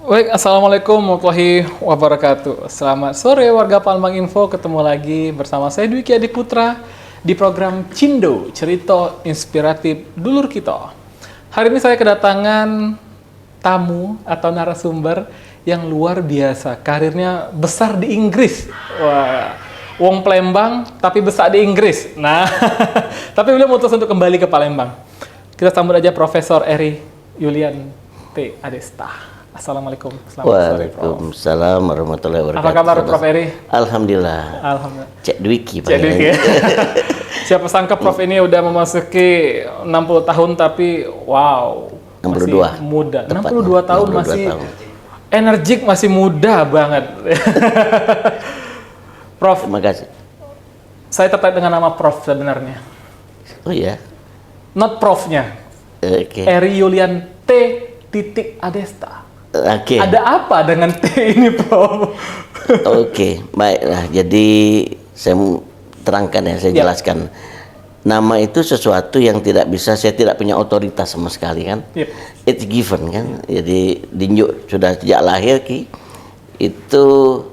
Baik, Assalamualaikum warahmatullahi wabarakatuh. Selamat sore warga Palembang Info, ketemu lagi bersama saya Dwiki Adi Putra di program Cindo, cerita inspiratif dulur kita. Hari ini saya kedatangan tamu atau narasumber yang luar biasa, karirnya besar di Inggris. Wah, wong Palembang tapi besar di Inggris. Nah, tapi beliau memutus untuk kembali ke Palembang. Kita sambut aja Profesor Eri Yulian T. Adesta. Assalamualaikum, selamat sore Prof. Waalaikumsalam warahmatullahi wabarakatuh. Apa kabar Prof Eri? Alhamdulillah. Alhamdulillah. Cek Dwiki. Cek Dwiki. Siapa sangka Prof ini udah memasuki 60 tahun tapi wow, 62. masih muda. Tepat, 62 tahun 62 masih tahun. energik, masih muda banget. Prof, Terima kasih. saya tertarik dengan nama Prof sebenarnya. Oh iya. Not Profnya. Oke. Eri Yulian T. Adesta. Oke. Ada apa dengan T ini, Prof? Oke, baiklah. Jadi saya terangkan ya, saya jelaskan. Nama itu sesuatu yang tidak bisa, saya tidak punya otoritas sama sekali kan. Yep. It's given kan. Jadi dinjuk sudah sejak lahir itu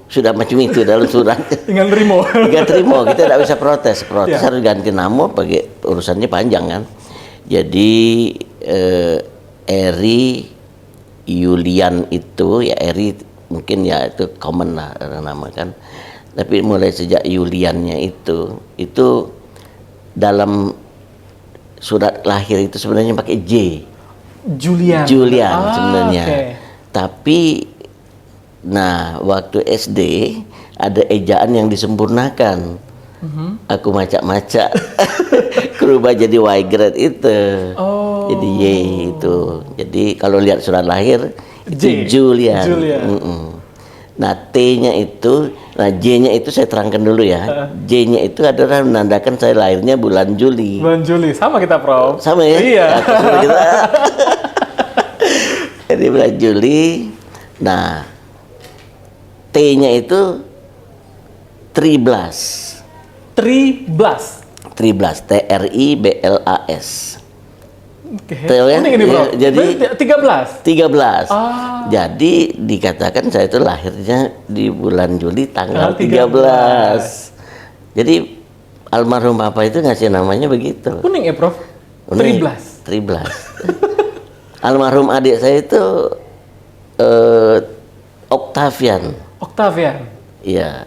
sudah macam itu dalam surat. Tinggal terima. Nggak terima, kita tidak bisa protes. Protes Ya. harus ganti nama, bagi urusannya panjang kan. Jadi Eri Yulian itu ya, Eri mungkin ya itu common lah nama kan. Tapi mulai sejak Yuliannya itu dalam surat lahir itu sebenarnya pakai J. Julian. Sebenarnya. Okay. Tapi nah waktu SD ada ejaan yang disempurnakan. Aku macak-macak berubah jadi Y grade itu. Oh. Jadi Y itu. Jadi kalau lihat surat lahir itu J. Julian. Julian. Nah T-nya itu, nah J-nya itu saya terangkan dulu ya. J-nya itu adalah menandakan saya lahirnya bulan Juli. Bulan Juli, sama kita Prof. Sama ya? Iya. Sama kita. Jadi bulan Juli. Nah T-nya itu 13. 13. TRIBLAS. Oke. Tahu kan? Unik ini Prof. Ya, jadi Berarti 13. 13. Ah. Jadi dikatakan saya itu lahirnya di bulan Juli tanggal Tanggal 13. Jadi almarhum Papa itu ngasih namanya begitu. Unik ya Prof. Unik. 13. Almarhum adik saya itu Octavian. Octavian. Iya,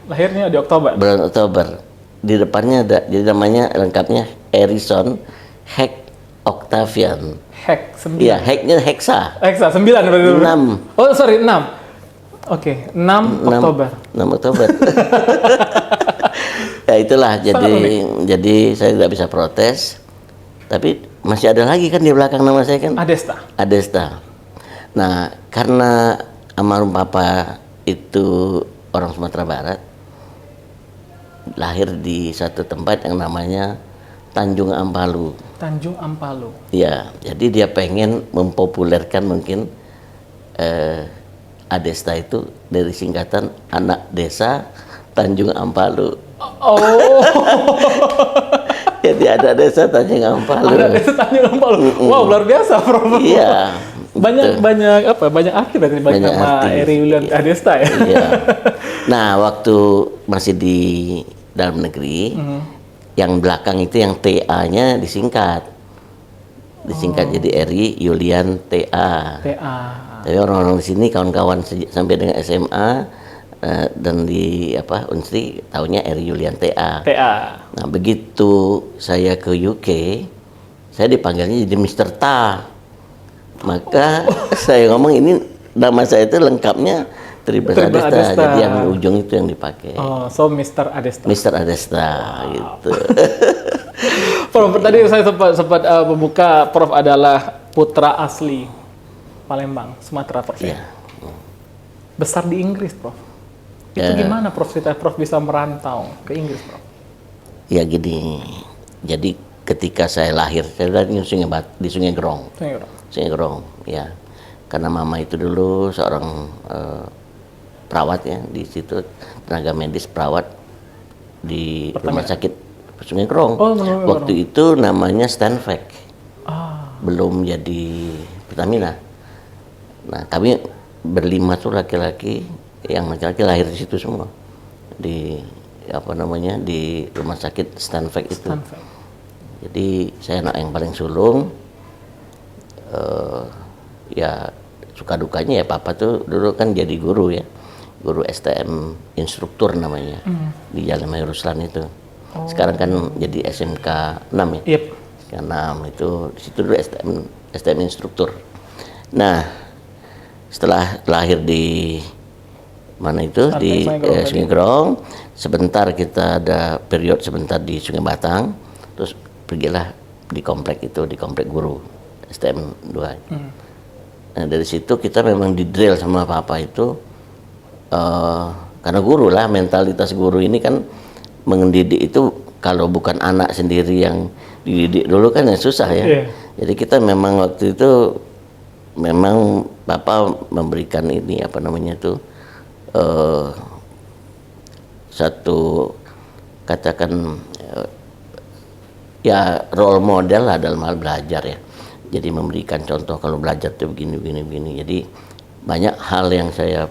Lahirnya di Oktober. bulan Oktober. Di depannya ada, jadi namanya lengkapnya Harrison Heck Octavian. Hek 9. Iya, Hecknya Hexa. Hexa 9 berarti. 6. Oh, sorry, 6. Oke, 6 Oktober. 6 Oktober. Ya itulah, jadi saya tidak bisa protes. Tapi masih ada lagi kan di belakang nama saya kan? Adesta. Adesta. Nah, karena almarhum Papa itu orang Sumatera Barat, lahir di satu tempat yang namanya Tanjung Ampalu. Tanjung Ampalu. Ya, jadi dia pengen mempopulerkan mungkin Adesta itu dari singkatan anak desa Tanjung Ampalu. Oh. Jadi ada desa Tanjung Ampalu. Ada desa Tanjung Ampalu. Wow, luar biasa Prof. Iya. Banyak arti berarti banyak nama arti. Eri Yulian Adesta ya. Iya. Nah, waktu masih di dalam negeri, yang belakang itu yang TA-nya disingkat jadi Eri Yulian TA. TA. Tapi orang-orang di sini kawan-kawan sampai dengan SMA dan di Unsri tahunya Eri Yulian TA. TA. Nah, begitu saya ke UK, saya dipanggilnya jadi Mr. Ta. Maka saya ngomong ini nama saya itu lengkapnya Tribus Adesta. Jadi yang ujung itu yang dipakai. Oh, so Mr. Adesta. Mr. Adesta gitu. Prof, tadi saya sempat membuka Prof adalah putra asli Palembang, Sumatera Prof. Iya. Besar di Inggris, Prof. Itu gimana Prof cerita Prof bisa merantau ke Inggris, Prof? Ya gini. Jadi ketika saya lahir, saya lahir di Sungai Gerong. Sungai Gerong, ya. Karena mama itu dulu seorang perawat ya di situ, tenaga medis perawat di rumah sakit Sungai Gerong. Oh, waktu itu namanya Stanvac. Ah. Belum jadi Pertamina. Nah, kami berlima tuh laki-laki, yang laki-laki lahir di situ semua, di di rumah sakit Stanford itu. Jadi saya anak yang paling sulung. Ya suka dukanya ya papa tuh dulu kan jadi guru ya, guru STM instruktur namanya di Jalan Mayor Ruslan itu. Sekarang kan jadi SMK 6 ya. Yep. SMK 6 itu di situ dulu STM instruktur. Nah, setelah lahir di mana itu di Sungai Gerong, sebentar kita ada period sebentar di Sungai Batang, terus pergilah di komplek itu, di komplek guru STM 2. Nah, dari situ kita memang didrill sama papa itu, karena guru lah, mentalitas guru ini kan mendidik itu kalau bukan anak sendiri yang dididik dulu kan ya susah ya. Yeah. Jadi kita memang waktu itu memang papa memberikan ini satu katakan ya role model lah dalam hal belajar ya. Jadi memberikan contoh kalau belajar tuh begini. Jadi banyak hal yang saya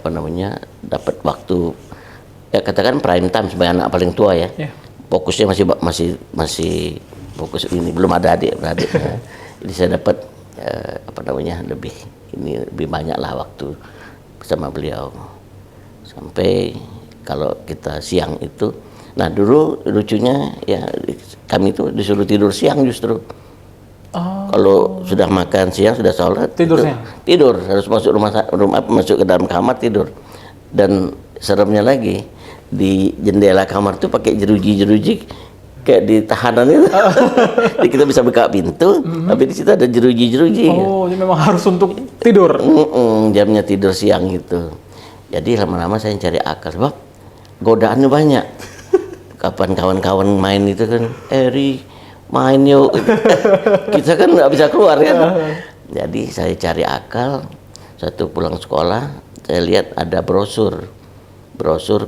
dapat waktu ya katakan prime time sebagai anak paling tua ya. Yeah. Fokusnya masih fokus ini, belum ada adik-beradik. Ya. Jadi saya dapat lebih banyak lah waktu bersama beliau. Sampai kalau kita siang itu, nah dulu lucunya ya kami itu disuruh tidur siang justru. Kalau sudah makan siang, sudah sholat, tidur harus masuk ke dalam kamar tidur. Dan seremnya lagi di jendela kamar tuh pakai jeruji kayak di tahanan itu. Jadi kita bisa buka pintu, tapi di situ ada jeruji. Oh, jadi memang harus untuk tidur. Jamnya tidur siang gitu. Jadi lama-lama saya cari akal, sebab godaannya banyak. Kapan kawan-kawan main itu kan, main yuk. Kita kan nggak bisa keluar kan. Jadi saya cari akal. Satu pulang sekolah, saya lihat ada brosur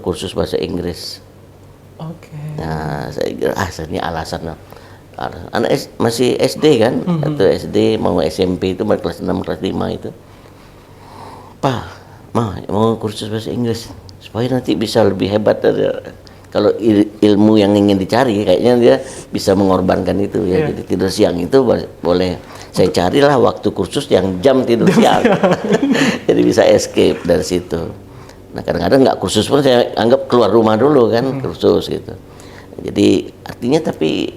kursus bahasa Inggris. Oke. Nah, saya kira ini alasan. Anak masih SD kan, atau SD mau SMP itu kelas 6, kelas 5 itu. Pak, mau kursus bahasa Inggris supaya nanti bisa lebih hebat dari kalau ilmu yang ingin dicari, kayaknya dia bisa mengorbankan itu ya. Jadi tidur siang itu boleh saya carilah waktu kursus yang jam tidur siang. Jadi bisa escape dari situ. Nah, kadang-kadang nggak kursus pun saya anggap keluar rumah dulu kan, kursus gitu. Jadi artinya tapi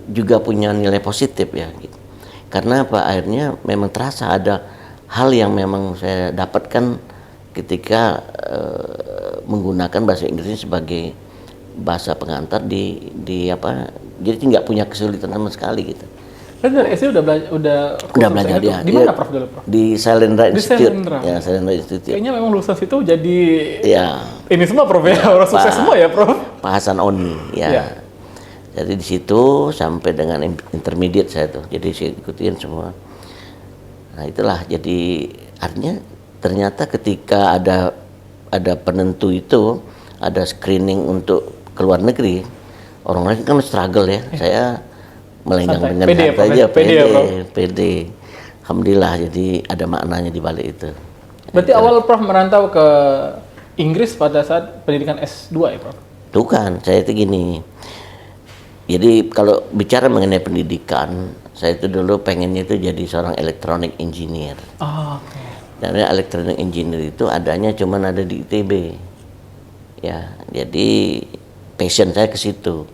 juga punya nilai positif ya gitu. Karena apa, akhirnya memang terasa ada hal yang memang saya dapatkan ketika menggunakan bahasa Inggris sebagai bahasa pengantar jadi nggak punya kesulitan sama sekali gitu. Kan dari SD udah belajar dia. Di mana Prof dulu, Prof? Di Sailendra Institute. Ya, Sailendra Institute. Kayaknya memang lulusan situ jadi ya. Ini semua Prof ya, orang sukses semua ya, Prof. Pak Hasan Oni ya. Jadi di situ sampai dengan intermediate saya tuh. Jadi saya ikutin semua. Nah, itulah jadi artinya ternyata ketika ada penentu itu, ada screening untuk keluar negeri, orang lain kan struggle ya. Saya melenggang dengan santai aja, pede. Alhamdulillah, jadi ada maknanya di balik itu. Berarti awal Prof merantau ke Inggris pada saat pendidikan S2 ya, Prof? Bukan, saya itu gini. Jadi kalau bicara mengenai pendidikan, saya itu dulu pengennya itu jadi seorang electronic engineer. Oke. Dan electronic engineer itu adanya cuman ada di ITB. Ya, jadi passion saya ke situ.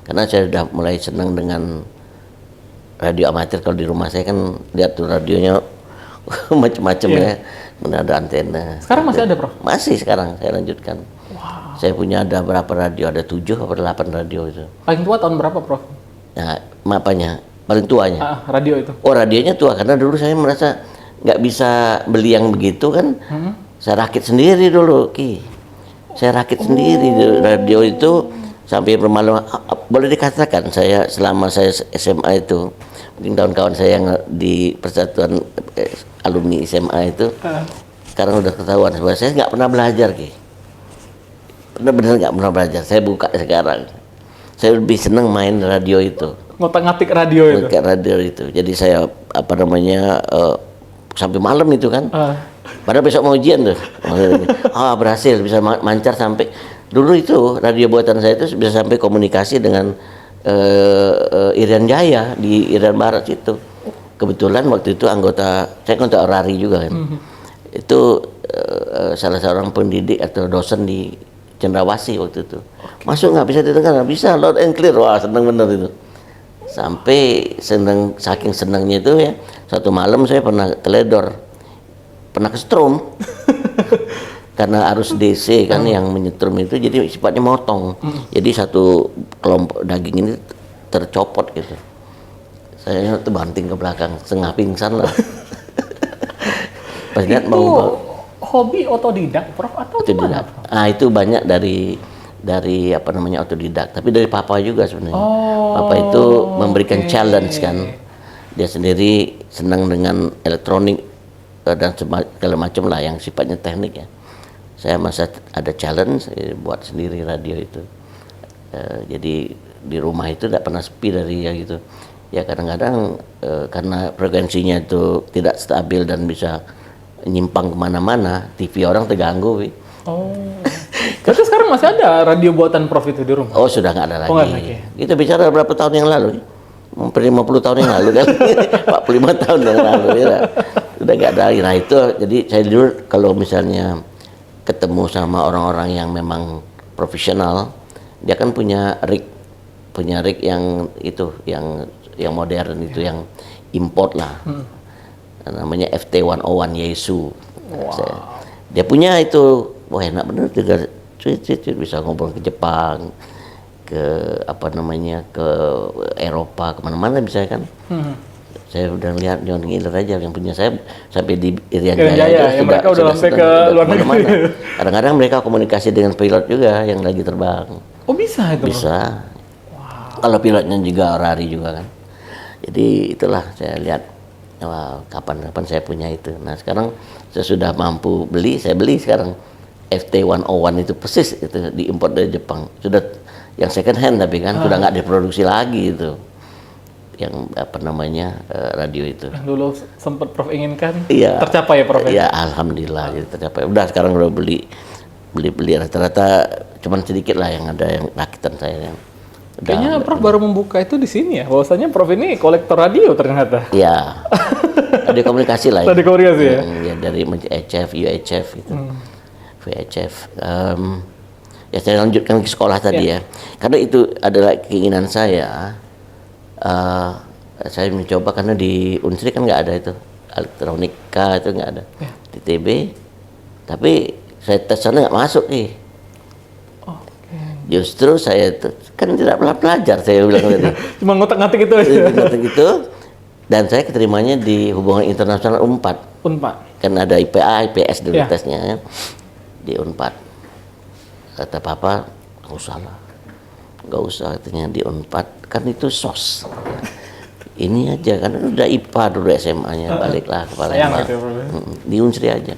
Karena saya sudah mulai senang dengan radio amatir. Kalau di rumah saya kan lihat tuh radionya macam-macam ya. Kemudian ada antena. Sekarang masih ada, Prof? Masih, sekarang saya lanjutkan. Wow. Saya punya ada berapa radio? Ada 7 atau 8 radio itu. Paling tua tahun berapa, Prof? Nah, apanya? Paling tuanya? Radio itu. Oh, radionya tua karena dulu saya merasa nggak bisa beli yang begitu kan. Saya rakit sendiri dulu, Ki. Saya rakit sendiri radio itu sampai bermalam. Boleh dikatakan saya selama saya SMA itu, mungkin kawan-kawan saya yang di Persatuan Alumni SMA itu, sekarang udah ketahuan bahwa saya nggak pernah belajar, Ki. Benar-benar nggak pernah belajar. Saya buka sekarang. Saya lebih senang main radio itu. Ngotak-ngatik radio itu. Ngotak radio itu. Jadi saya sampai malam itu kan. Padahal besok mau ujian tuh. Berhasil bisa mancar sampai dulu itu radio buatan saya itu bisa sampai komunikasi dengan Irian Jaya di Irian Barat itu. Kebetulan waktu itu saya anggota orari juga kan. Itu salah seorang pendidik atau dosen di Cendrawasih waktu itu. Masuk nggak bisa didengar, nggak bisa, loud and clear. Wah, seneng bener itu. Sampai saking senangnya itu ya, satu malam saya pernah teledor, pernah kesetrum. Karena arus DC kan yang menyetrum itu, jadi sifatnya motong. Jadi satu kelompok daging ini tercopot gitu. Saya tuh banting ke belakang, setengah pingsan lah. Pas lihat mau hobi otodidak, Prof, atau gimana? Itu banyak dari apa namanya otodidak, tapi dari papa juga sebenarnya. Papa itu memberikan challenge kan. Dia sendiri senang dengan elektronik dan segala macam lah yang sifatnya teknik ya. Saya masa ada challenge buat sendiri radio itu. Jadi di rumah itu tidak pernah sepi dari ya gitu. Ya kadang-kadang karena frekuensinya itu tidak stabil dan bisa nyimpang kemana-mana, TV orang terganggu. Berarti sekarang masih ada radio buatan Prof itu di rumah? Sudah nggak ada lagi. Nggak lagi. Kita bicara berapa tahun yang lalu? Hampir 50 tahun yang lalu kan? 45 tahun yang lalu ya. Udah nggak ada lagi. Nah itu, jadi saya dulu kalau misalnya ketemu sama orang-orang yang memang profesional, dia kan punya rig yang itu, yang modern itu, yang import lah. Namanya FT101 Yaesu. Dia punya itu, wah enak bener juga, bisa ngobrol ke Jepang, ke apa namanya, ke Eropa, kemana-mana bisa kan. Saya udah lihat John Giler aja yang punya, saya sampai di Irian Jaya yang mereka udah sampai ke luar negeri. Kadang-kadang mereka komunikasi dengan pilot juga yang lagi terbang. Bisa itu? Bisa. Kalau pilotnya juga orari juga kan. Jadi itulah saya lihat, kapan saya punya itu. Nah sekarang saya sudah mampu beli, saya beli sekarang FT101 itu persis itu diimpor dari Jepang. Sudah yang second hand tapi kan sudah nggak diproduksi lagi itu. Yang apa namanya radio itu. Yang dulu sempat Prof inginkan, tercapai ya Prof? Iya, alhamdulillah jadi tercapai. Udah sekarang udah beli rata-rata cuman sedikit lah yang ada yang rakitan saya yang. Kayaknya Prof baru membuka itu di sini ya. Bahwasanya Prof ini kolektor radio ternyata. Iya. Ada komunikasi lah. Ada komunikasi ya. Ya dari HF, UHF itu. VHF. Ya saya lanjutkan ke sekolah tadi ya. Karena itu adalah keinginan saya. Saya mencoba karena di Unsri kan nggak ada itu elektronika, itu nggak ada di TB, tapi saya tes sana nggak masuk nih. Justru saya itu kan tidak pernah belajar, saya bilang tadi. Cuma ngotak-ngatik itu aja. Ngotak itu, dan saya keterimanya di hubungan internasional Unpad. Kan ada IPA, IPS dulu tesnya kan, di Unpad. Kata papa, nggak usah katanya di Unpad, kan itu SOS. Ini aja kan udah IPA dulu SMA-nya, baliklah ke Palembang. Di Unsri aja.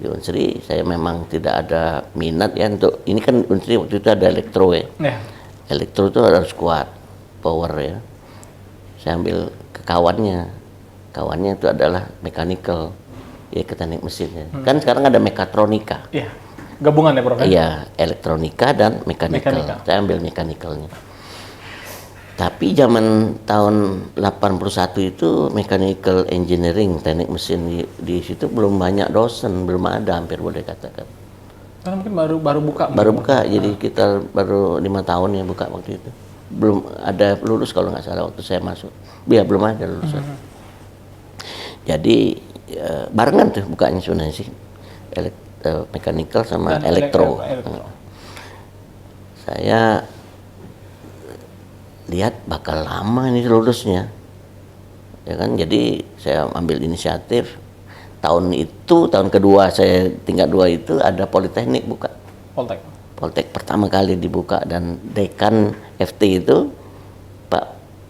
Di Unsri saya memang tidak ada minat ya untuk ini, kan Unsri waktu itu ada elektro ya. Elektro itu harus kuat, power ya. Saya ambil ke kawannya itu adalah mechanical, ya teknik mesin ya. Kan sekarang ada mekatronika. Iya. Gabungan ya Prof? Iya, elektronika dan mechanical. Saya ambil mechanicalnya. Tapi zaman tahun 81 itu mechanical engineering, teknik mesin di situ belum banyak dosen, belum ada, hampir boleh katakan. Karena mungkin baru buka. Baru buka, jadi kita baru 5 tahun ya buka waktu itu. Belum ada lulus kalau nggak salah waktu saya masuk. Ya belum ada lulusan. Jadi barengan tuh bukanya sebenarnya sih, mechanical sama elektro. Saya lihat bakal lama ini lulusnya, ya kan. Jadi saya ambil inisiatif. Tahun kedua saya tingkat 2 itu ada Politeknik buka. Poltek pertama kali dibuka, dan dekan FT itu Pak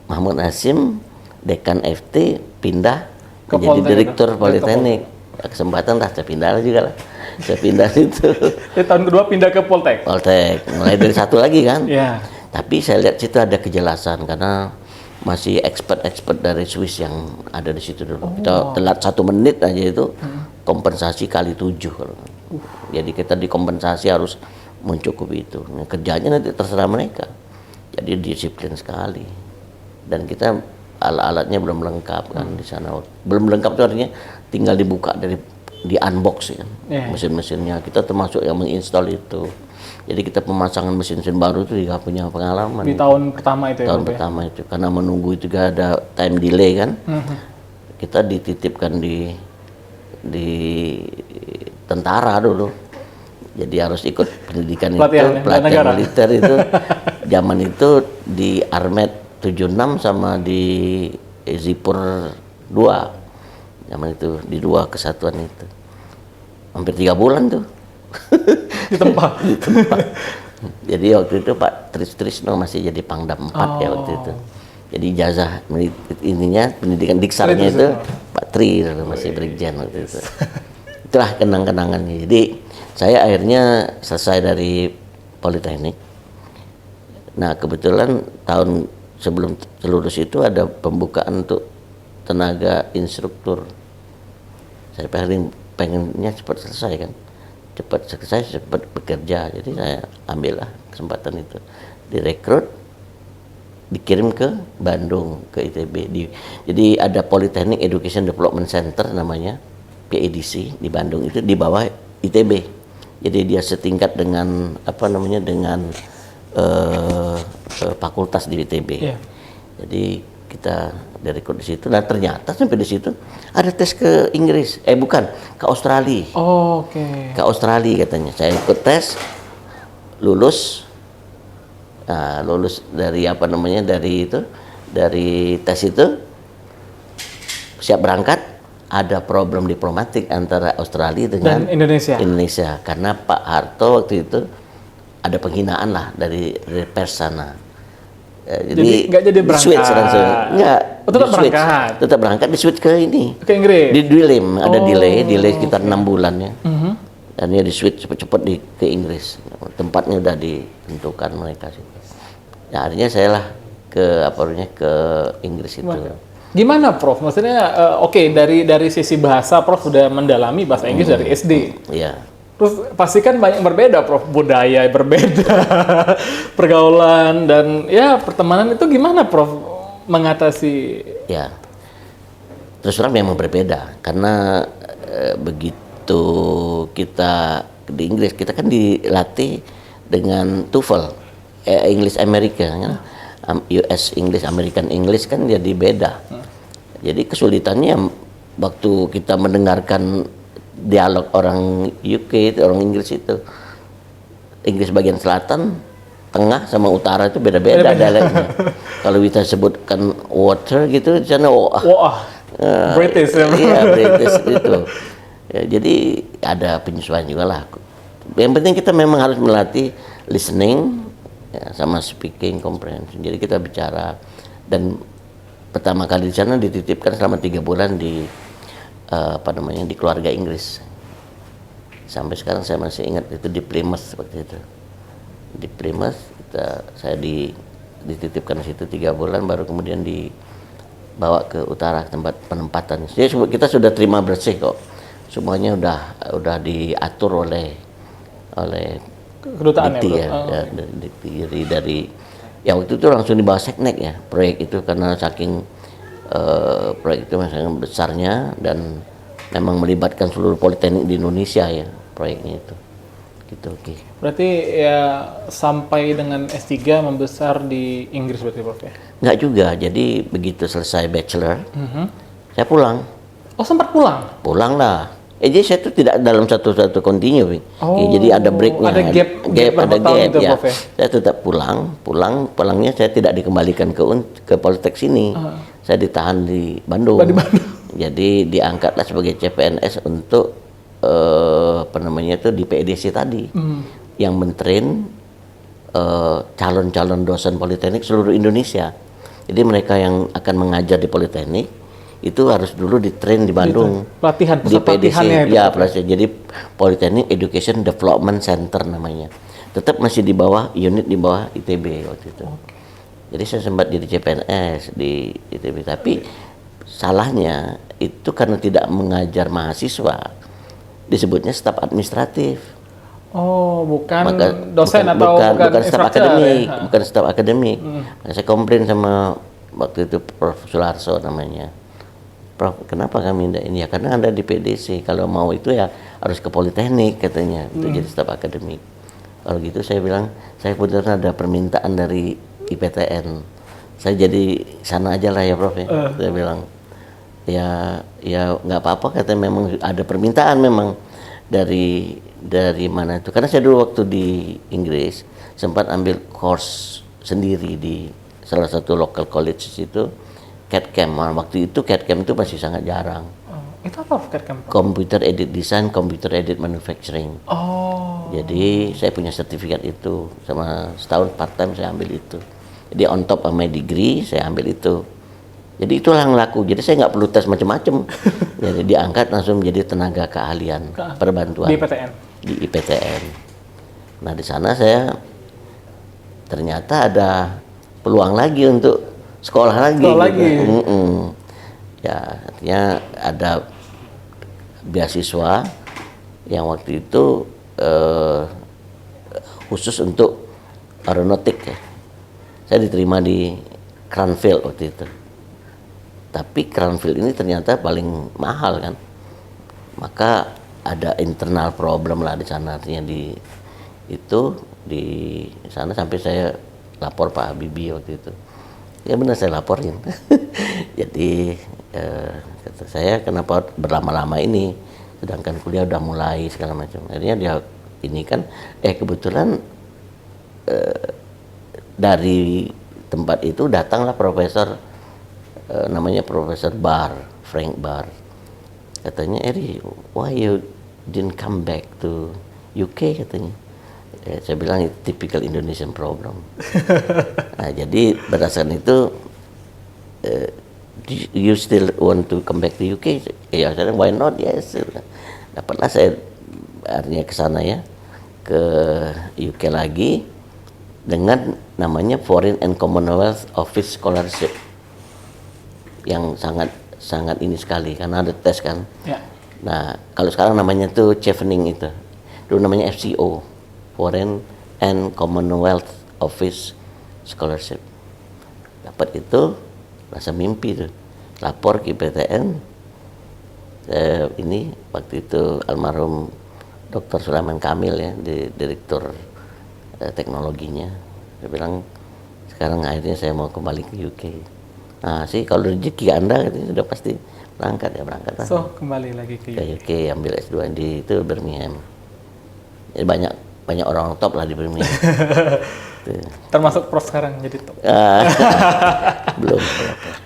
Mahmud Hasim, dekan FT pindah menjadi direktur Politeknik. Kesempatan lah saya pindah juga lah. Saya pindah itu. Di tahun kedua pindah ke Poltek. Mulai dari satu lagi kan. Iya. Tapi saya lihat situ ada kejelasan, karena masih expert dari Swiss yang ada di situ dulu. Kita telat 1 menit aja itu kompensasi kali 7. Jadi kita dikompensasi harus mencukupi itu. Nah, kerjanya nanti terserah mereka. Jadi disiplin sekali. Dan kita alat-alatnya belum lengkap kan di sana. Belum lengkap itu artinya tinggal dibuka di unbox ya. Mesin-mesinnya kita termasuk yang menginstal itu. Jadi kita pemasangan mesin-mesin baru itu juga punya pengalaman. Di tahun pertama itu ya? Tahun pertama itu. Karena menunggu itu juga ada time delay kan. Kita dititipkan di tentara dulu. Jadi harus ikut pendidikan pelatihan militer itu. Zaman itu di Armet 76 sama di Zipur 2. Zaman itu di 2 kesatuan itu. Hampir 3 bulan tuh. Di tempat. Jadi waktu itu Pak Trisno masih jadi Pangdam 4 ya waktu itu. Jadi ijazah ininya pendidikan diksarnya itu Pak Tri masih Brigjen waktu itu. Itulah kenang-kenangannya. Jadi saya akhirnya selesai dari Politeknik. Nah kebetulan tahun sebelum lulus itu ada pembukaan untuk tenaga instruktur. Saya pengennya cepat selesai kan. Cepat selesai, cepat bekerja. Jadi saya ambillah kesempatan itu. Direkrut, dikirim ke Bandung, ke ITB. Jadi ada Polytechnic Education Development Center namanya, PEDC di Bandung itu di bawah ITB. Jadi dia setingkat dengan dengan fakultas di ITB. Jadi kita direkrut di situ. Nah ternyata sampai di situ ada tes ke Inggris, bukan, ke Australia. Ke Australia katanya. Saya ikut tes, lulus. Nah, lulus dari dari tes itu, siap berangkat. Ada problem diplomatik antara Australia dengan Indonesia. Karena Pak Harto waktu itu ada penghinaan lah dari pers sana. Jadi nggak jadi berangkat. Tetap berangkat di switch ke ini. Ke Inggris. Di delay, ada delay sekitar 6 bulan ya. Dan dia di switch cepat-cepat ke Inggris. Tempatnya udah ditentukan mereka sih. Ya akhirnya saya lah ke Inggris itu. Gimana Prof? Maksudnya dari sisi bahasa Prof sudah mendalami bahasa Inggris dari SD. Iya. Terus pasti kan banyak berbeda Prof, budaya berbeda, pergaulan dan ya pertemanan itu gimana Prof mengatasi? Ya. Terus terang memang berbeda karena begitu kita di Inggris kita kan dilatih dengan TOEFL, English America kan. US English, American English kan jadi beda. Jadi kesulitannya waktu kita mendengarkan dialog orang UK, orang Inggris itu. Inggris bagian selatan, tengah sama utara itu beda-beda dialeknya. Kalau kita sebutkan water gitu, di sana British ya. Iya, British gitu. Ya, jadi ada penyesuaian juga lah. Yang penting kita memang harus melatih listening, ya, sama speaking comprehension. Jadi kita bicara dan pertama kali di sana dititipkan selama 3 bulan di di keluarga Inggris. Sampai sekarang saya masih ingat itu di Plymouth waktu itu. Di Plymouth saya dititipkan di situ 3 bulan baru kemudian dibawa ke utara tempat penempatan. Jadi kita sudah terima bersih kok. Semuanya udah diatur oleh kedutaan dari waktu itu langsung di bawah Seknek ya proyek itu karena saking proyek itu sangat besarnya dan memang melibatkan seluruh politeknik di Indonesia ya proyeknya itu gitu. Berarti ya sampai dengan S3 membesar di Inggris berarti Prof ya? Nggak juga, jadi begitu selesai bachelor saya pulang. Oh sempat pulang? Pulang lah. Jadi saya itu tidak dalam satu continue. Jadi ada breaknya. Ada gap gitu, ya. Saya tetap pulangnya saya tidak dikembalikan ke Poltek sini. Saya ditahan di Bandung. Jadi diangkatlah sebagai CPNS untuk di PEDC tadi. Yang mentrain calon-calon dosen Politeknik seluruh Indonesia. Jadi mereka yang akan mengajar di Politeknik itu harus dulu di-train di Bandung. Pelatihan, di PDC, pelatihan. Jadi Polytechnic Education Development Center namanya. Tetap masih di bawah, unit di bawah ITB waktu itu. Jadi saya sempat jadi CPNS di ITB, tapi salahnya itu karena tidak mengajar mahasiswa, disebutnya staf administratif. Oh, bukan dosen atau bukan staf akademik, ya? bukan staf akademik. Saya komplain sama waktu itu Prof. Sularso namanya. Prof, kenapa kami tidak ini ya? Karena Anda di PDC, kalau mau itu ya harus ke Politeknik katanya, untuk jadi staf akademik. Kalau gitu saya bilang, saya kebetulan ada permintaan dari IPTN. Saya jadi sana aja lah ya Prof ya. Saya bilang, ya nggak apa-apa, katanya memang ada permintaan memang dari mana itu. Karena saya dulu waktu di Inggris sempat ambil course sendiri di salah satu local college itu, CAD/CAM. Waktu itu CAD/CAM itu masih sangat jarang. Itu apa CAD/CAM? Computer Aided Design, Computer Aided Manufacturing. Oh. Jadi saya punya sertifikat itu, sama setahun part time saya ambil itu. Jadi on top of my degree saya ambil itu. Jadi itulah yang laku. Jadi saya nggak perlu tes macam-macam. Jadi diangkat langsung menjadi tenaga keahlian perbantuan Di IPTN. Di IPTN. Nah di sana saya ternyata ada peluang lagi untuk sekolah lagi. Ya artinya ada beasiswa yang waktu itu khusus untuk aeronautik ya. Saya diterima di Cranfield waktu itu. Tapi Cranfield ini ternyata paling mahal kan. Maka ada internal problem lah di sana, artinya di sana sampai saya lapor Pak Habibie waktu itu. Ya benar saya laporin. Jadi kata saya, kenapa berlama-lama ini, sedangkan kuliah udah mulai segala macam. Akhirnya dia ini kan kebetulan dari tempat itu datanglah profesor namanya Profesor Barr, Frank Barr. Katanya, Eri, why you didn't come back to UK katanya. Saya bilang itu typical Indonesian problem. Nah, jadi berdasarkan itu, you still want to come back to UK? Ya, saya bilang, why not? Yes. Dapatlah saya artinya ke sana ya, ke UK lagi dengan namanya Foreign and Commonwealth Office Scholarship, yang sangat ini sekali karena ada tes kan. Ya. Nah, kalau sekarang namanya tuh chevening itu. Dulu namanya FCO, Foreign and Commonwealth Office Scholarship. Dapat itu, rasa mimpi tuh. Lapor ke IPTN. Ini waktu itu almarhum Dr. Sulaiman Kamil ya, direktur teknologinya. Saya bilang, sekarang akhirnya saya mau kembali ke UK. Nah sih, kalau rezeki Anda katanya sudah pasti berangkat ya, berangkat lah. So kembali lagi ke UK, ambil S2 di itu Birmingham. Jadi banyak orang top lah di Birmingham. Termasuk Prof sekarang jadi top. Belum.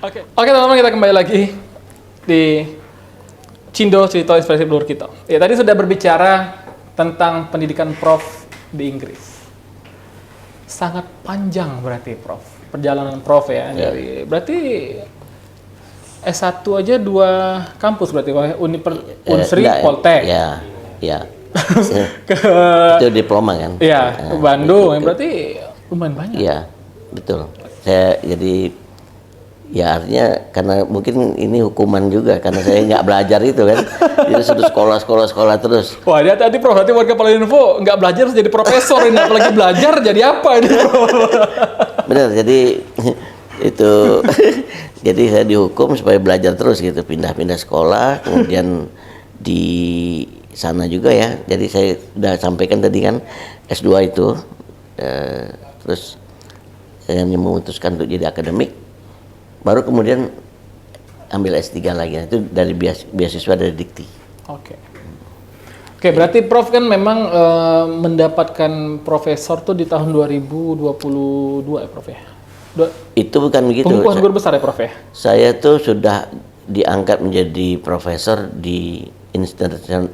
Oke teman-teman, kita kembali lagi di Cindo Cerita Inspiratif Dulur Kita. Ya, tadi sudah berbicara tentang pendidikan Prof di Inggris. Sangat panjang berarti Prof. Perjalanan Prof ya. Dari berarti S1 aja 2 kampus berarti, Unsri, Poltek. Ya. Itu diploma kan? Iya, ke Bandung. Berarti lumayan banyak. Iya, betul. Saya jadi ya artinya karena mungkin ini hukuman juga karena saya nggak belajar itu kan. Jadi sudah sekolah terus. Wah, dia tadi Prof, berarti warga Palinfo nggak belajar terus jadi profesor, ini apalagi belajar jadi apa ini Prof? Benar, jadi itu jadi saya dihukum supaya belajar terus gitu, pindah-pindah sekolah, kemudian di sana juga ya. Jadi saya sudah sampaikan tadi kan S2 itu, terus saya memutuskan untuk jadi akademik, baru kemudian ambil S3 lagi. Itu dari beasiswa dari Dikti. Oke, berarti Prof kan memang mendapatkan profesor tuh di tahun 2022 ya Prof ya? Itu bukan begitu. Pengukuhan guru besar ya Prof ya? Saya tuh sudah diangkat menjadi profesor di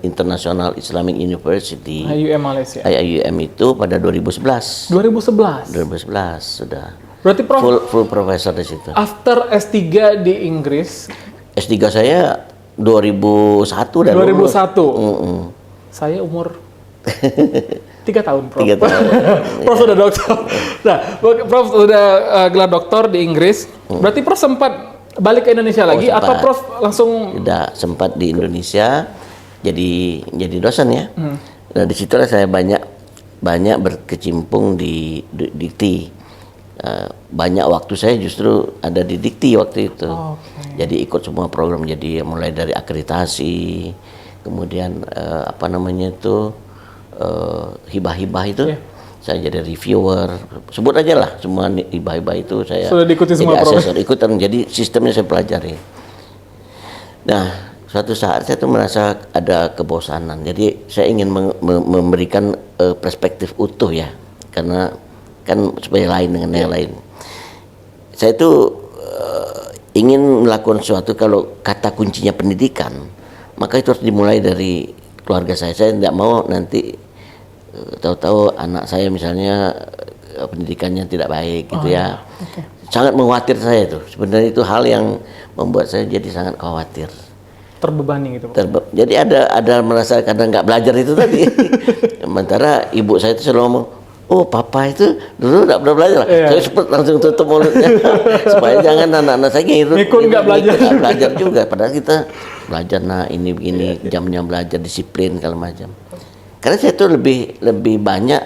International Islamic University. IUM Malaysia. IUM itu pada 2011. 2011 sudah. Berarti Prof full profesor di situ. After S3 di Inggris. S3 saya 2001 dan 2001. Saya umur 3 tahun, Prof. 3 tahun. Prof sudah dokter. Nah, Prof sudah gelar doktor di Inggris. Berarti Prof sempat balik ke Indonesia lagi sempat. atau Prof langsung Tidak, sempat di Indonesia jadi dosen ya. Nah, disitulah saya banyak berkecimpung di dikti. Banyak waktu saya justru ada di dikti waktu itu. Jadi ikut semua program, jadi mulai dari akreditasi, kemudian hibah-hibah itu. Saya jadi reviewer, sebut aja lah semua hibah-hibah itu saya sudah diikuti semua asesor, ikutan, jadi sistemnya saya pelajari. Nah, suatu saat saya tuh merasa ada kebosanan, jadi saya ingin memberikan perspektif utuh ya, karena kan supaya lain dengan yang lain. Saya tuh ingin melakukan sesuatu, kalau kata kuncinya pendidikan, maka itu harus dimulai dari keluarga saya. Saya tidak mau nanti tahu-tahu anak saya misalnya pendidikannya tidak baik gitu ya. Sangat mengkhawatir saya itu. Sebenarnya itu hal yang membuat saya jadi sangat khawatir. Terbebani gitu. Jadi ada merasa kadang nggak belajar itu tadi. Sementara ibu saya itu selalu ngomong, oh papa itu dulu nggak pernah belajar. Saya sempat langsung tutup mulutnya supaya jangan anak-anak saya gitu. Nggak belajar juga. Padahal kita belajar, nah ini begini, jamnya belajar, disiplin segala macam. Karena saya tuh lebih banyak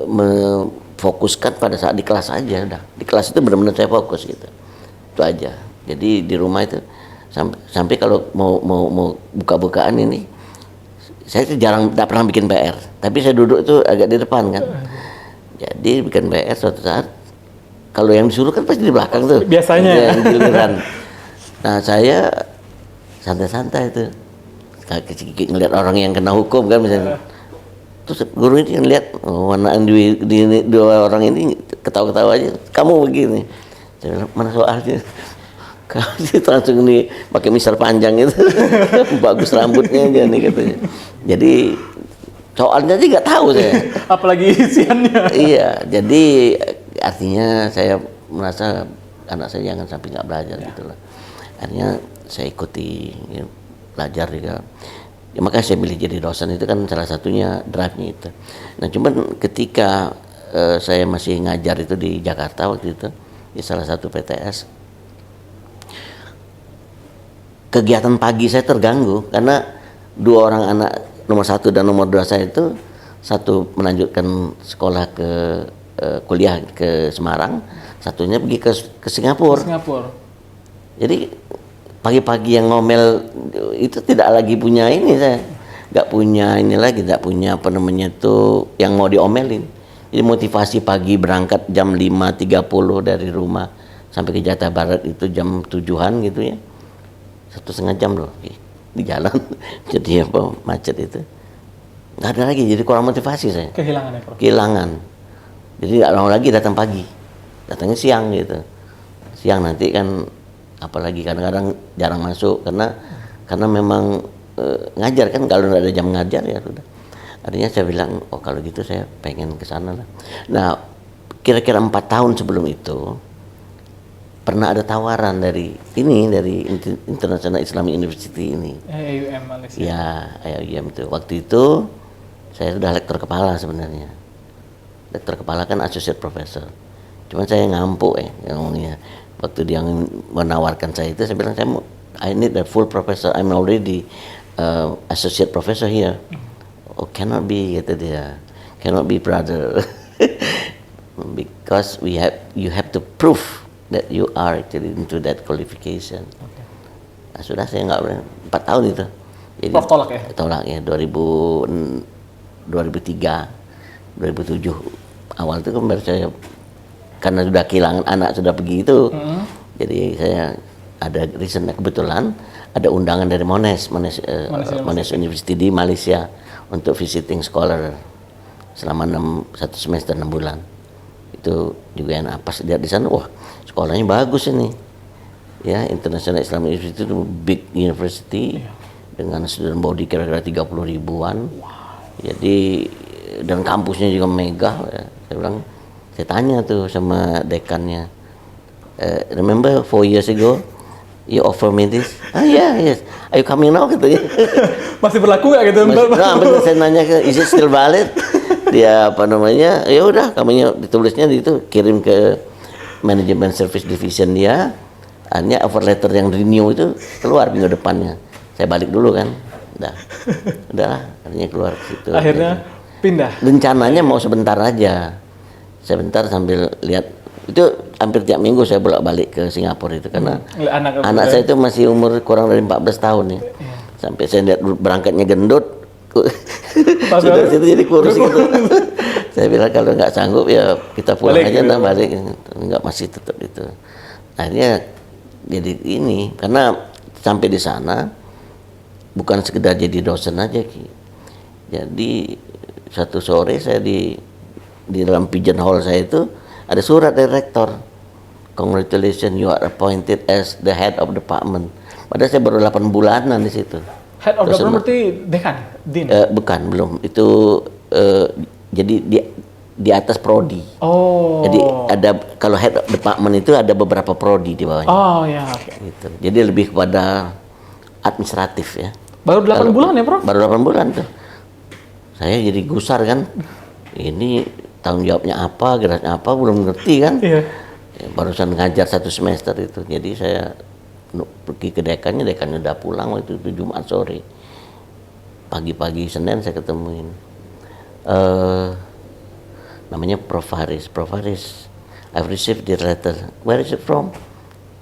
memfokuskan pada saat di kelas aja, udah. Di kelas itu benar-benar saya fokus gitu. Itu aja. Jadi di rumah itu sampai kalau mau buka-bukaan ini, saya tuh tidak pernah bikin PR. Tapi saya duduk itu agak di depan kan. Jadi bikin PR suatu saat, kalau yang disuruh kan pasti di belakang tuh. Biasanya. Yang giliran. Nah, saya santai-santai itu. Ngeliat orang yang kena hukum kan misalnya, terus guru ini ngeliat mana di dua orang ini ketawa-ketawa aja, kamu begini, saya bilang mana soalnya, kamu langsung nih pakai misal panjang itu, bagus rambutnya aja nih katanya. Jadi soalnya aja nggak tahu saya, apalagi isiannya. Iya, jadi artinya saya merasa anak saya jangan sampai nggak belajar gitulah. Akhirnya saya ikuti ya, belajar juga. Ya, makanya saya pilih jadi dosen, itu kan salah satunya drive-nya itu. Nah, cuman ketika saya masih ngajar itu di Jakarta waktu itu, di salah satu PTS, kegiatan pagi saya terganggu karena 2 orang anak nomor 1 dan nomor 2 saya itu, satu melanjutkan sekolah ke kuliah ke Semarang, satunya pergi ke Singapura. Jadi pagi-pagi yang ngomel itu tidak lagi punya ini, saya nggak punya ini lagi, nggak punya apa namanya itu yang mau diomelin. Jadi motivasi pagi berangkat jam 5.30 dari rumah sampai ke Jakarta Barat itu jam 7-an gitu ya, 1,5 jam loh di jalan. Jadi apa macet itu nggak ada lagi, jadi kurang motivasi saya. Kehilangan ya, Prof? Kehilangan. Jadi nggak mau lagi datang pagi, datangnya siang gitu. Siang nanti kan apalagi kadang-kadang jarang masuk karena memang ngajar kan, kalau nggak ada jam ngajar ya sudah. Artinya saya bilang, oh kalau gitu saya pengen ke sana lah. Nah, kira-kira 4 tahun sebelum itu pernah ada tawaran dari International Islamic University ini. IAIM Malaysia. Ya, IAIM itu. Waktu itu saya sudah lektor kepala sebenarnya. Lektor kepala kan associate professor. Cuman saya ngampuk ngomongnya. Waktu dia menawarkan saya itu, saya bilang I need a full professor. I'm already associate professor here. Oh, cannot be, kata dia. Cannot be, brother. Because you have to prove that you are actually into that qualification. Okay. Nah, sudah saya nggak 4 tahun itu. Jadi, Prof tolak ya? Tolak ya, 2003, 2007 awal itu kan baru saya, karena sudah kehilangan anak, sudah pergi itu. Jadi saya ada recent, kebetulan ada undangan dari Monash University di Malaysia untuk visiting scholar selama 1 semester 6 bulan. Itu juga yang pas lihat di sana, wah sekolahnya bagus ini. Ya, International Islamic University itu big university dengan student body kira-kira 30 ribuan. Jadi dan kampusnya juga megah. Ya. Saya bilang, saya tanya tuh sama dekannya, remember 4 years ago you offer me this? Yes. Are you coming now? Katanya. Masih berlaku nggak gitu? Betul, saya nanya ke, is it still valid? dia apa namanya, ya udah kamunya ditulisnya itu kirim ke manajemen service division dia. Akhirnya offer letter yang renew itu keluar minggu depannya. Saya balik dulu kan, udahlah, akhirnya keluar situ. Akhirnya pindah. Rencananya mau sebentar aja, sebentar sambil lihat. Itu hampir tiap minggu saya bolak-balik ke Singapura itu karena anak saya itu masih umur kurang dari 14 tahun ya. Sampai saya lihat berangkatnya gendut, sudah situ jadi kurus gitu. Saya bilang kalau nggak sanggup ya kita pulang balik aja, gitu. Balik, nggak masih tetap itu. Akhirnya jadi ini karena sampai di sana bukan sekedar jadi dosen aja Ki. Jadi satu sore saya di dalam pigeonhole saya itu ada surat dari rektor. Congratulations, you are appointed as the head of department. Padahal saya baru 8 bulanan di situ. Head of department berarti dekan, dean? Bukan, belum. Itu jadi di atas prodi. Oh. Jadi ada kalau head of department itu ada beberapa prodi di bawahnya. Oh ya, oke. Gitu. Jadi lebih kepada administratif ya. Baru 8 bulan ya, Prof? Baru 8 bulan tuh. Saya jadi gusar kan. Ini tanggung jawabnya apa, geraknya apa, belum ngerti kan. Iya. Ya, barusan ngajar 1 semester itu. Jadi saya pergi ke dekannya udah pulang waktu itu Jumat sore. Pagi-pagi Senin saya ketemuin. Namanya Prof Haris. I've received the letter. Where is it from?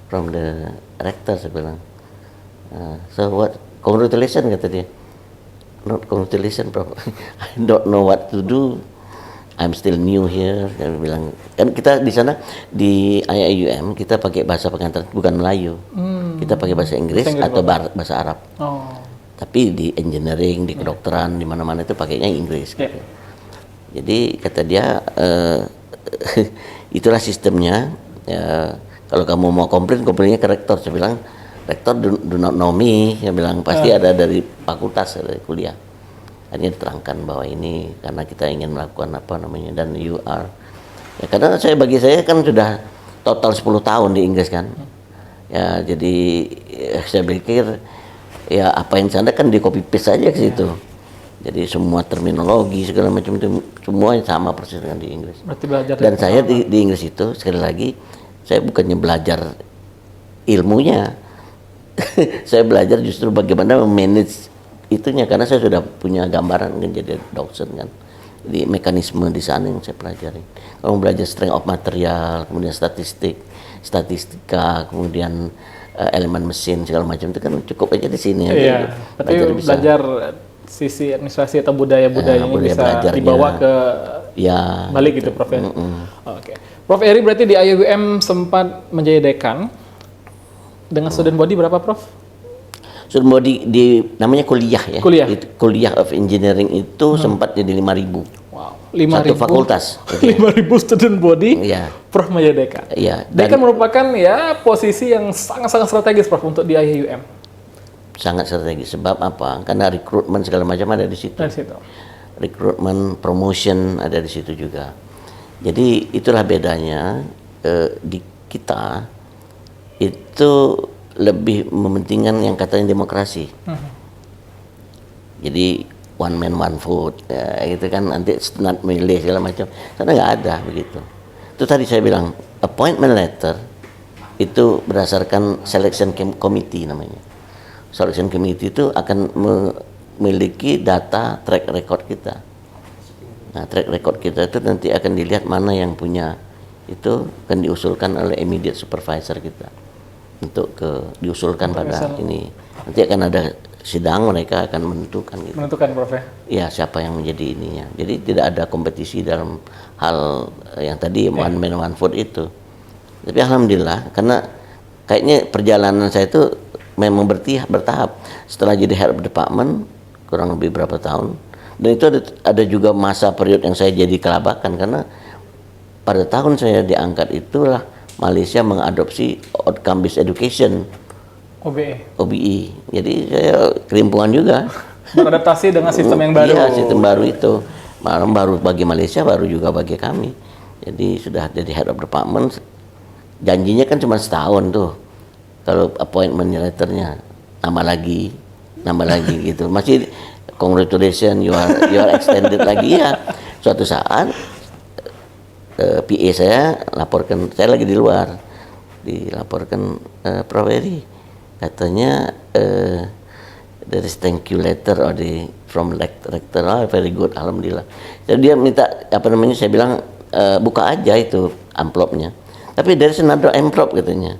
From the rector, saya bilang. So what? Congratulations, kata dia. Not congratulations, Prof. I don't know what to do. I'm still new here. Dia bilang, kan kita di sana di IIUM kita pakai bahasa pengantar bukan Melayu. Kita pakai bahasa Inggris atau bahasa Arab. Oh. Tapi di engineering, di kedokteran, di mana-mana itu pakainya Inggris. Yeah. Gitu. Jadi kata dia itulah sistemnya. Ya, kalau kamu mau komplainnya ke rektor. Saya bilang rektor do not know me. Saya bilang pasti ada dari fakultas, dari kuliah. Akhirnya diterangkan bahwa ini karena kita ingin melakukan apa namanya dan you are. Ya, karena bagi saya kan sudah total 10 tahun di Inggris kan. Ya jadi saya pikir ya apa yang sana kan di copy paste saja ke situ. Jadi semua terminologi segala macam itu semuanya sama persis dengan di Inggris. Dan saya di Inggris itu sekali lagi saya bukannya belajar ilmunya. Saya belajar justru bagaimana memanage itunya karena saya sudah punya gambaran kan jadi dosen kan. Jadi mekanisme di sana yang saya pelajari. Kalau belajar strength of material, kemudian statistika, kemudian elemen mesin segala macam itu kan cukup aja di sini. Iya. Tapi belajar sisi administrasi atau budaya-budaya ini bisa dibawa ke balik gitu, Prof. Oke. Prof Eri berarti di IUM sempat menjadi dekan dengan student body berapa, Prof? Student body di namanya kuliah ya. Kuliah of engineering itu sempat jadi 5.000. Wow. 5.000 satu fakultas. 5.000 student body. Iya. Prof menjadi dekan. Iya. Dekan merupakan ya posisi yang sangat-sangat strategis, Prof, untuk di IUM. Sangat strategis. Sebab apa? Karena rekrutmen segala macam ada di situ. Rekrutmen, promotion ada di situ juga. Jadi itulah bedanya di kita itu lebih mementingkan yang katanya demokrasi. Jadi one man one vote, ya, gitu kan nanti senat milih segala macam. Karena nggak ada begitu. Itu tadi saya bilang appointment letter itu berdasarkan selection committee namanya. Selection committee itu akan memiliki data track record kita. Nah track record kita itu nanti akan dilihat mana yang punya itu akan diusulkan oleh immediate supervisor kita. Untuk diusulkan pada ini nanti akan ada sidang, mereka akan menentukan gitu. Prof ya? Ya siapa yang menjadi ininya. Jadi tidak ada kompetisi dalam hal yang tadi one man one vote itu. Tapi alhamdulillah karena kayaknya perjalanan saya itu memang bertahap. Setelah jadi head of department kurang lebih berapa tahun dan itu ada juga masa period yang saya jadi kelabakan karena pada tahun saya diangkat itulah Malaysia mengadopsi outcome based education OBE. Jadi saya kelimpungan juga beradaptasi dengan sistem yang baru. Iya, sistem baru itu. Malam baru bagi Malaysia, baru juga bagi kami. Jadi sudah jadi head of department. Janjinya kan cuma setahun tuh. Kalau appointment letternya nambah lagi gitu. Masih congratulations you are extended lagi ya. Suatu saat PA saya laporkan, saya lagi di luar, dilaporkan Prof. Eri, katanya there is thank you letter or from rector, very good, alhamdulillah. Jadi dia minta saya bilang buka aja itu amplopnya. Tapi dari another envelope katanya,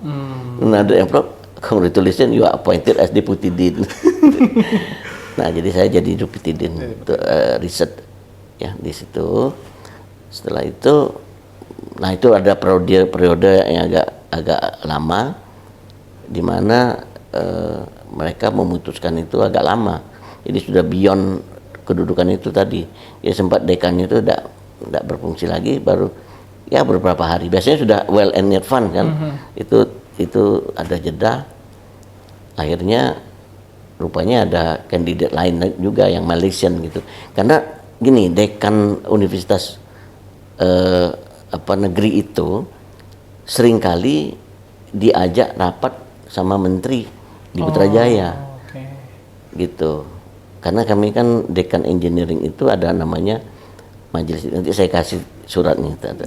another envelope, congratulations you are appointed as deputy dean. Nah jadi saya jadi deputy dean untuk riset ya di situ. Setelah itu, nah itu ada periode yang agak lama, di mana mereka memutuskan itu agak lama. Jadi sudah beyond kedudukan itu tadi. Ya sempat dekannya itu tidak berfungsi lagi, baru ya beberapa hari. Biasanya sudah well in advance kan. Itu ada jeda. Akhirnya rupanya ada kandidat lain juga yang Malaysian gitu. Karena gini, dekan universitas negeri itu seringkali diajak rapat sama menteri di Putrajaya. Gitu. Karena kami kan dekan engineering itu ada namanya majelis, nanti saya kasih suratnya itu ada.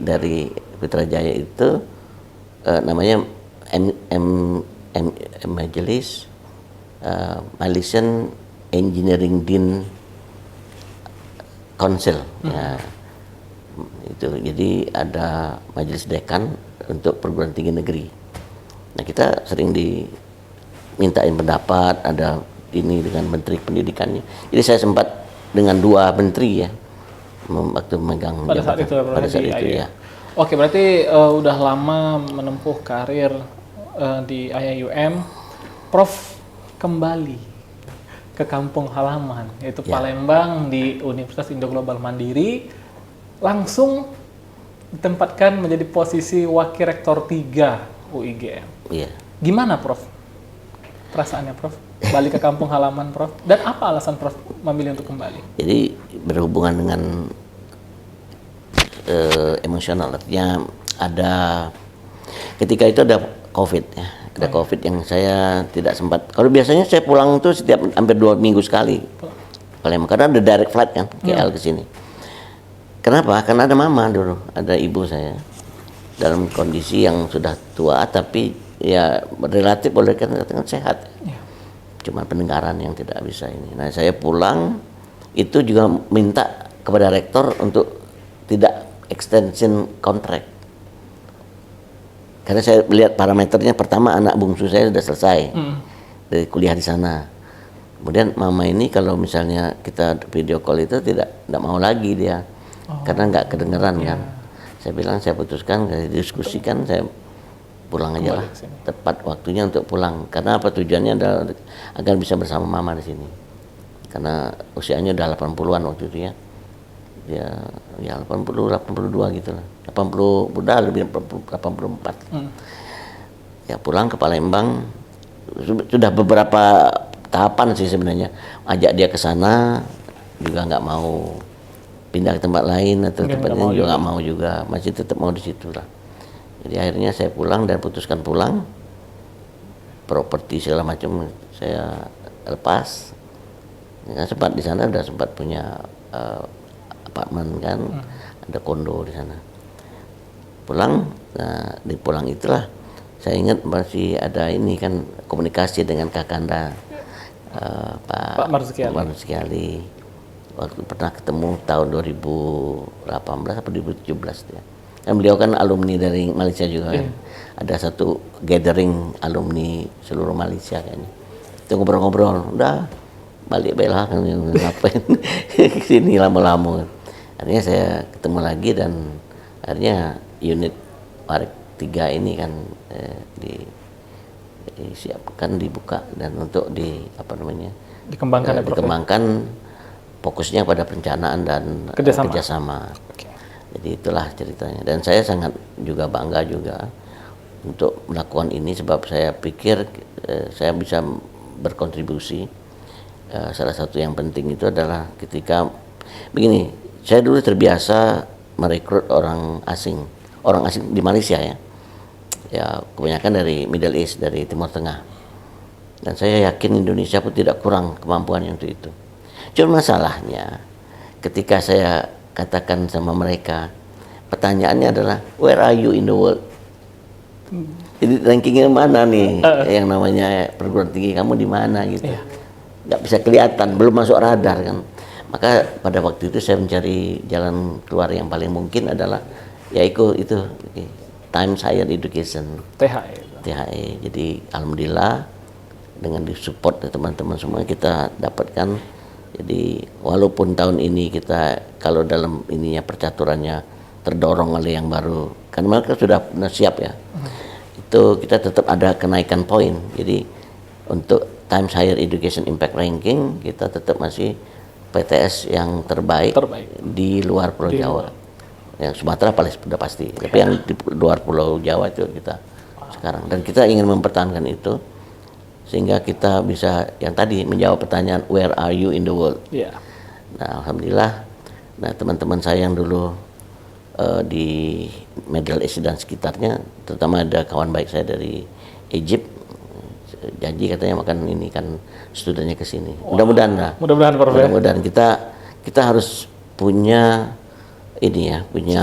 dari Putrajaya itu namanya majelis Malaysian Engineering Dean Council. Ya, itu jadi ada majelis dekan untuk perguruan tinggi negeri. Nah kita sering dimintain pendapat, ada ini dengan menteri pendidikannya. Jadi saya sempat dengan 2 menteri ya waktu memegang pada saat itu ya. Oke, berarti udah lama menempuh karir di IAIUM. Prof kembali ke kampung halaman, yaitu Palembang, di Universitas Indo Global Mandiri, langsung ditempatkan menjadi posisi Wakil Rektor 3 UIGM. Iya. Gimana Prof? Perasaannya Prof? Balik ke kampung halaman Prof? Dan apa alasan Prof memilih untuk kembali? Jadi berhubungan dengan emosional, artinya ketika itu ada COVID ya. Ada COVID yang saya tidak sempat. Kalau biasanya saya pulang itu setiap hampir 2 minggu sekali. Palembang, karena ada direct flight kan KL ke sini. Kenapa? Karena ada mama dulu, ada ibu saya dalam kondisi yang sudah tua tapi ya relatif boleh katakan sehat. Cuma pendengaran yang tidak bisa ini. Nah saya pulang itu juga minta kepada rektor untuk tidak extension kontrak. Karena saya lihat parameternya, pertama anak bungsu saya sudah selesai dari kuliah di sana. Kemudian mama ini kalau misalnya kita video call itu tidak mau lagi dia, karena nggak kedengeran kan. Saya bilang saya putuskan, saya diskusikan, saya pulang aja lah. Tepat waktunya untuk pulang. Karena apa, tujuannya adalah agar bisa bersama mama di sini. Karena usianya udah 80-an waktu itu ya. Ya 80, 82 gitu lah. 80, udah lebih 84. Ya pulang ke Palembang, sudah beberapa tahapan sih sebenarnya. Ajak dia ke sana, juga nggak mau pindah ke tempat lain atau tempatnya juga nggak mau juga, masih tetap mau di situ lah. Jadi akhirnya saya pulang dan putuskan pulang. Properti segala macam saya lepas. Ya, sempat di sana udah sempat punya apartemen kan, ada kondo di sana. Pulang, nah di pulang itulah saya ingat masih ada ini kan komunikasi dengan Kakanda Pak Marzuki. Waktu pernah ketemu tahun 2018 atau 2017 ya. Dan beliau kan alumni dari Malaysia juga kan. Ada satu gathering alumni seluruh Malaysia kayaknya. Itu ngobrol-ngobrol, udah balik belah kan ngapain kesini lama-lama. Akhirnya saya ketemu lagi dan akhirnya unit Warik 3 ini kan disiapkan, dibuka dan untuk dikembangkan fokusnya pada perencanaan dan kerjasama. Jadi itulah ceritanya. Dan saya sangat juga bangga juga untuk melakukan ini sebab saya pikir saya bisa berkontribusi. Salah satu yang penting itu adalah ketika begini, saya dulu terbiasa merekrut orang asing di Malaysia ya. Ya kebanyakan dari Middle East, dari Timur Tengah. Dan saya yakin Indonesia pun tidak kurang kemampuan untuk itu. Cuma masalahnya ketika saya katakan sama mereka, pertanyaannya adalah where are you in the world? Jadi rankingnya mana nih yang namanya perguruan tinggi kamu di mana gitu? Nggak bisa kelihatan, belum masuk radar kan. Maka pada waktu itu saya mencari jalan keluar yang paling mungkin adalah yaitu itu Times Higher Education, THE. Jadi alhamdulillah dengan disupport dari teman-teman semua kita dapatkan. Jadi walaupun tahun ini kita kalau dalam ininya percaturannya terdorong oleh yang baru, kan mereka sudah siap ya. Itu kita tetap ada kenaikan poin. Jadi untuk Times Higher Education Impact Ranking kita tetap masih PTS yang terbaik. Di luar Pulau Jawa. Yang Sumatera paling sudah pasti. Tapi yang di luar Pulau Jawa itu kita sekarang. Dan kita ingin mempertahankan itu sehingga kita bisa yang tadi menjawab pertanyaan where are you in the world. Nah alhamdulillah, nah teman-teman saya yang dulu di Middle East dan sekitarnya, terutama ada kawan baik saya dari Egypt, janji katanya makan ini kan studennya ke sini. Mudah-mudahan lah. Mudah-mudahan kita harus punya ini ya, punya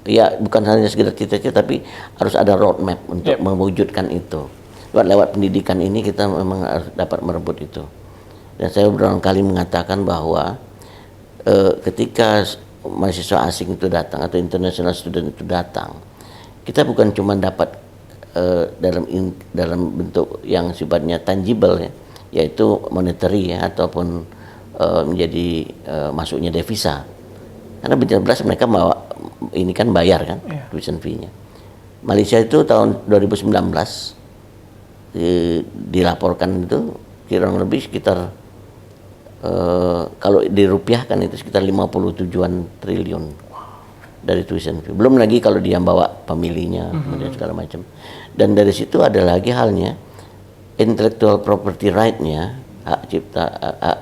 ya bukan hanya sekedar cita-cita tapi harus ada roadmap untuk mewujudkan itu. Lewat pendidikan ini kita memang harus dapat merebut itu. Dan saya berulang kali mengatakan bahwa ketika mahasiswa asing itu datang atau international student itu datang, kita bukan cuma dapat dalam bentuk yang sifatnya tangible ya, yaitu monetary ya ataupun menjadi masuknya devisa. Karena benar-benar mereka ini kan bayar kan tuition fee-nya. Malaysia itu tahun 2019 dilaporkan itu kurang lebih sekitar kalau dirupiahkan itu sekitar 57-an triliun dari tuition fee. Belum lagi kalau dia bawa pemilihnya kemudian segala macam. Dan dari situ ada lagi halnya intellectual property right-nya, hak cipta, hak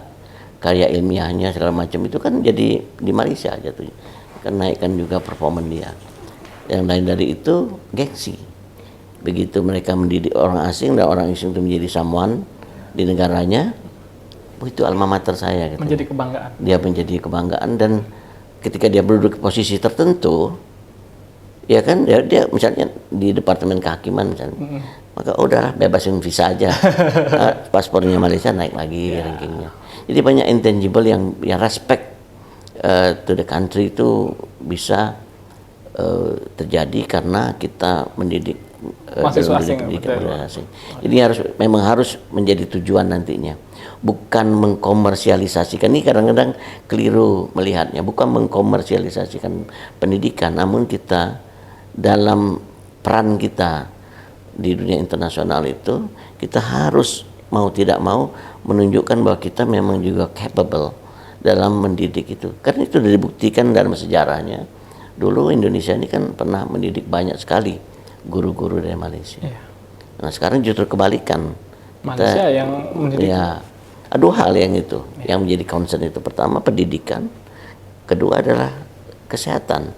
karya ilmiahnya segala macam itu kan jadi di Malaysia jatuhnya. Kan naikkan juga performa dia. Yang lain dari itu gengsi. Begitu mereka mendidik orang asing dan orang asing itu menjadi someone di negaranya, itu alma mater saya gitu. Menjadi kebanggaan. Dia menjadi kebanggaan dan ketika dia duduk di posisi tertentu, ya kan dia misalnya di departemen kehakiman misalnya, maka udah bebasin visa aja, paspornya Malaysia naik lagi rankingnya. Jadi banyak intangible yang respect to the country itu bisa terjadi karena kita mendidik mahasiswa asing. Jadi memang harus menjadi tujuan nantinya, bukan mengkomersialisasikan. Ini kadang-kadang keliru melihatnya, bukan mengkomersialisasikan pendidikan, namun kita dalam peran kita di dunia internasional itu kita harus mau tidak mau menunjukkan bahwa kita memang juga capable dalam mendidik itu. Karena itu sudah dibuktikan dalam sejarahnya. Dulu Indonesia ini kan pernah mendidik banyak sekali guru-guru dari Malaysia. Nah sekarang justru kebalikan. Malaysia yang mendidik. Ya, ada hal yang itu yang menjadi concern itu. Pertama pendidikan, kedua adalah kesehatan.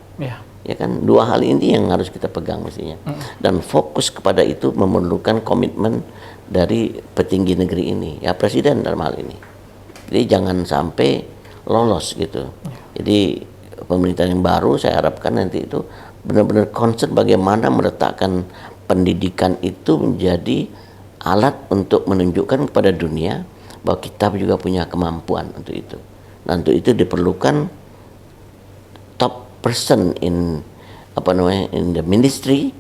Ya kan, dua hal ini yang harus kita pegang mestinya. Dan fokus kepada itu memerlukan komitmen dari petinggi negeri ini, ya presiden dalam hal ini. Jadi jangan sampai lolos gitu. Jadi pemerintahan yang baru saya harapkan nanti itu benar-benar concern bagaimana meletakkan pendidikan itu menjadi alat untuk menunjukkan kepada dunia bahwa kita juga punya kemampuan untuk itu. Nah, untuk itu diperlukan top person in in the ministry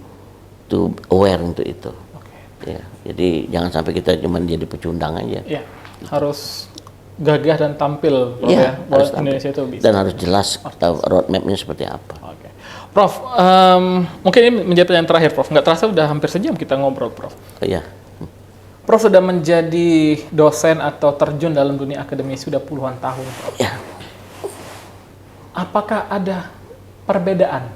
to aware untuk itu. Ya, jadi jangan sampai kita cuma jadi pecundang aja. Ya, harus gagah dan tampil, Prof, bahwa Indonesia itu bisa. Dan harus jelas roadmap-nya seperti apa. Prof, mungkin ini menjadi pertanyaan terakhir, Prof. Nggak terasa udah hampir sejam kita ngobrol, Prof. Iya. Prof sudah menjadi dosen atau terjun dalam dunia akademisi sudah puluhan tahun, Prof. Ya. Apakah ada perbedaan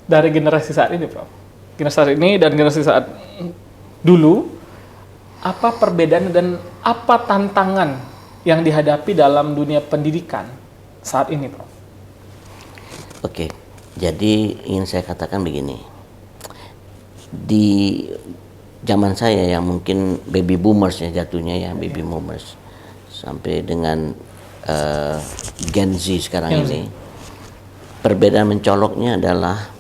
dari generasi saat ini, Prof? Generasi saat ini dan generasi saat dulu, apa perbedaan dan apa tantangan yang dihadapi dalam dunia pendidikan saat ini, Prof? Oke, jadi ingin saya katakan begini. Di zaman saya yang mungkin baby boomers ya jatuhnya ya, baby boomers sampai dengan Gen Z sekarang ini, perbedaan mencoloknya adalah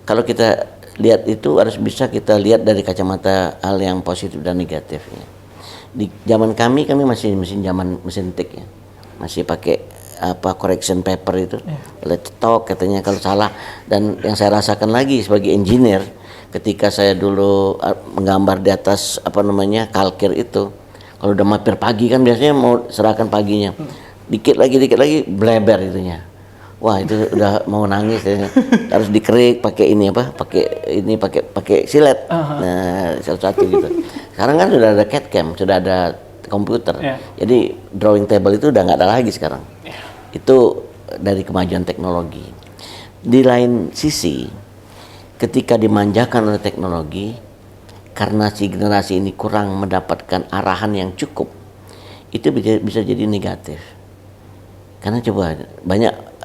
kalau kita lihat itu harus bisa kita lihat dari kacamata hal yang positif dan negatifnya. Di zaman kami masih mesin tik ya, masih pakai correction paper itu, cetok katanya kalau salah. Dan yang saya rasakan lagi sebagai engineer, ketika saya dulu menggambar di atas kalkir itu, kalau udah mampir pagi kan biasanya mau serahkan paginya, dikit lagi bleber itunya. Wah, itu udah mau nangis ya. Harus dikerik pakai pakai silet. Nah, satu-satu gitu. Sekarang kan sudah ada CAD CAM, sudah ada komputer. Jadi drawing table itu udah nggak ada lagi sekarang. Itu dari kemajuan teknologi. Di lain sisi, ketika dimanjakan oleh teknologi, karena si generasi ini kurang mendapatkan arahan yang cukup, itu bisa jadi negatif. Karena coba banyak